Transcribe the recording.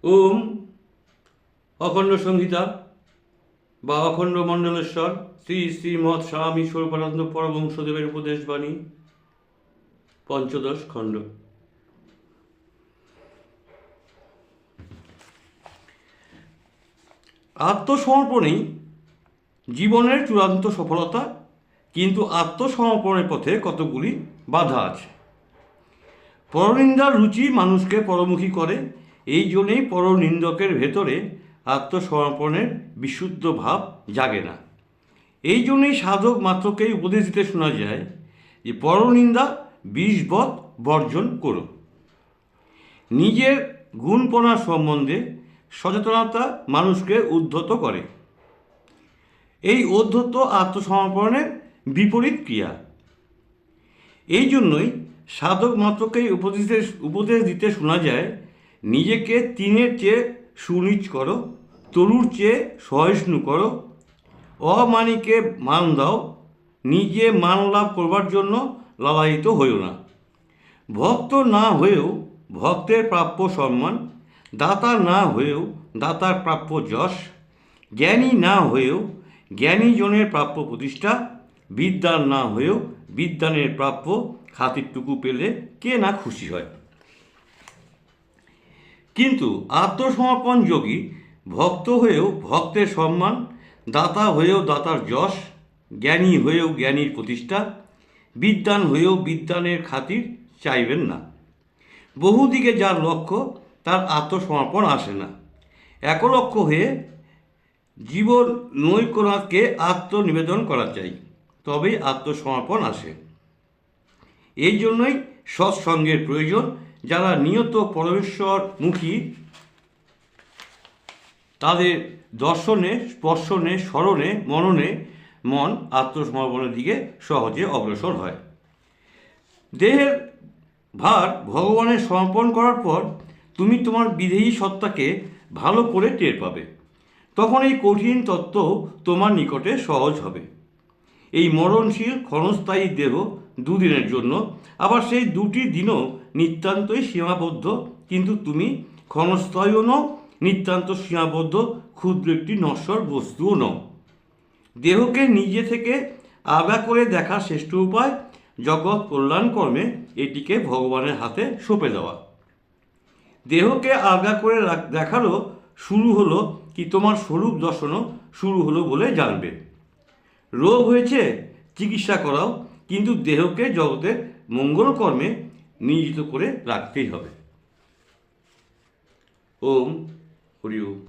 ওম অখণ্ড সংহিতা বা অখণ্ড মণ্ডলেশ্বর শ্রী শ্রীমৎ স্বামী স্বরূপানন্দ পরমহংসদেবের উপদেশবাণী পঞ্চদশ খণ্ড। আত্মসমর্পণেই জীবনের চূড়ান্ত সফলতা, কিন্তু আত্মসমর্পণের পথে কতগুলি বাধা আছে। পরনিন্দার রুচি মানুষকে পরমুখী করে, এই জন্যেই পরনিন্দকের ভেতরে আত্মসমর্পণের বিশুদ্ধ ভাব জাগে না। এই জন্যই সাধক মাত্রকেই উপদেশ দিতে শোনা যায় যে পরনিন্দা বিষবৎ বর্জন করো। নিজের গুণপনা সম্বন্ধে সচেতনতা মানুষকে উদ্ধত করে। এই উদ্ধত আত্মসমর্পণের বিপরীত ক্রিয়া। এই জন্যই সাধক মাত্রকেই উপদেশ দিতে শোনা যায়, নিজেকে তিনের চেয়ে সুনীচ করো, তরুর চেয়ে সহিষ্ণু করো, অমানিকে মান দাও, নিজে মান লাভ করবার জন্য লালায়িত হইও না। ভক্ত না হয়েও ভক্তের প্রাপ্য সম্মান, দাতা না হয়েও দাতার প্রাপ্য যশ, জ্ঞানী না হয়েও জ্ঞানীজনের প্রাপ্য প্রতিষ্ঠা, বিদ্বান না হয়েও বিদ্বানের প্রাপ্য খাতিরটুকু পেলে কে না খুশি হয়। কিন্তু আত্মসমর্পণ যোগী ভক্ত হয়েও ভক্তের সম্মান, দাতা হয়েও দাতার যশ, জ্ঞানী হয়েও জ্ঞানীর প্রতিষ্ঠা, বিদ্বান হয়েও বিদ্বানের খাতির চাইবেন না। বহুদিকে যার লক্ষ্য তার আত্মসমর্পণ আসে না। একলক্ষ্য হয়ে জীবন নৈকনাথকে আত্মনিবেদন করা চাই, তবেই আত্মসমর্পণ আসে। এই জন্যই সৎসঙ্গের প্রয়োজন। যারা নিয়ত পরমেশ্বরমুখী, তাদের দর্শনে, স্পর্শনে, স্মরণে, মননে মন আত্মসমর্পণের দিকে সহজে অগ্রসর হয়। দেহের ভার ভগবানের সমর্পণ করার পর তুমি তোমার বিধেয়ী সত্তাকে ভালো করে টের পাবে। তখন এই কঠিন তত্ত্ব তোমার নিকটে সহজ হবে। এই মরণশীল ক্ষণস্থায়ী দেহ দুদিনের জন্য, আবার সেই দুটি দিনও নিতান্তই সীমাবদ্ধ। কিন্তু তুমি ক্ষণস্থায়ীও নও, নিতান্ত সীমাবদ্ধ ক্ষুদ্র একটি নশ্বর বস্তুও নও। দেহকে নিজে থেকে আলাদা করে দেখার শ্রেষ্ঠ উপায় জগৎ কল্যাণ কর্মে এটিকে ভগবানের হাতে সঁপে দেওয়া। দেহকে আলাদা করে দেখারও শুরু হলো কি তোমার স্বরূপ দর্শনও শুরু হলো বলে জানবে। রোগ হয়েছে, চিকিৎসা করাও, কিন্তু দেহকে জগতের মঙ্গলকর্মে নিয়োজিত করে রাখতেই হবে। ওম হরি ওম।